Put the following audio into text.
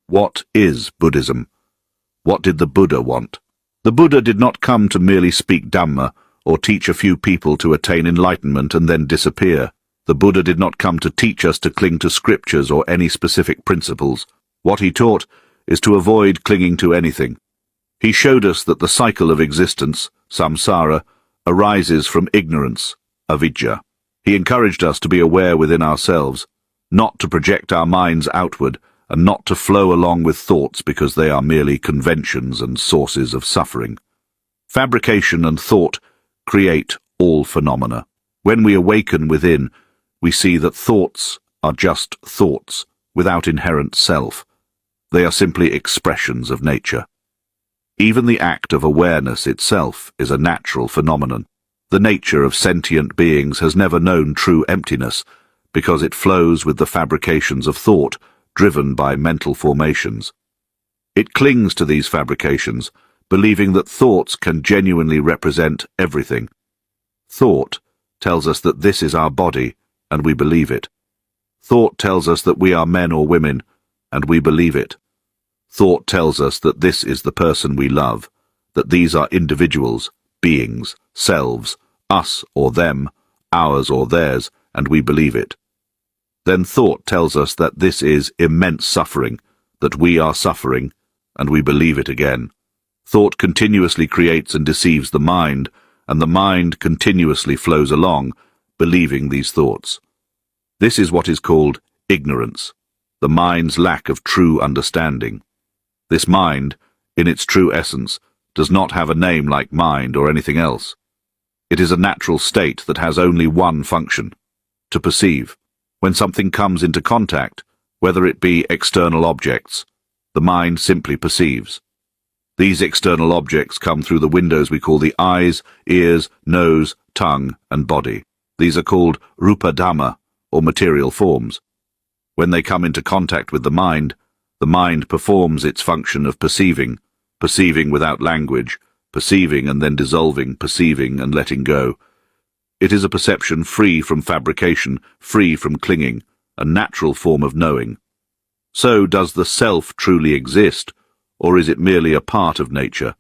What is Buddhism? What did the Buddha want? The Buddha did not come to merely speak Dhamma or teach a few people to attain enlightenment and then disappear. The Buddha did not come to teach us to cling to scriptures or any specific principles. What he taught is to avoid clinging to anything. He showed us that the cycle of existence, samsara, arises from ignorance, avidya. He encouraged us to be aware within ourselves, not to project our minds outward, and not to flow along with thoughts because they are merely conventions and sources of suffering. Fabrication and thought create all phenomena. When we awaken within, we see that thoughts are just thoughts, without inherent self. They are simply expressions of nature. Even the act of awareness itself is a natural phenomenon. The nature of sentient beings has never known true emptiness, because it flows with the fabrications of thought, driven by mental formations. It clings to these fabrications, believing that thoughts can genuinely represent everything. Thought tells us that this is our body, and we believe it. Thought tells us that we are men or women, and we believe it. Thought tells us that this is the person we love, that these are individuals, beings, selves, us or them, ours or theirs, and we believe it. Then thought tells us that this is immense suffering, that we are suffering, and we believe it again. Thought continuously creates and deceives the mind, and the mind continuously flows along, believing these thoughts. This is what is called ignorance, the mind's lack of true understanding. This mind, in its true essence, does not have a name like mind or anything else. It is a natural state that has only one function: to perceive. When something comes into contact, whether it be external objects, the mind simply perceives. These external objects come through the windows we call the eyes, ears, nose, tongue, and body. These are called rupa dhamma, or material forms. When they come into contact with the mind performs its function of perceiving, perceiving without language, perceiving and then dissolving, perceiving and letting go. It is a perception free from fabrication, free from clinging, a natural form of knowing. So, does the self truly exist, or is it merely a part of nature,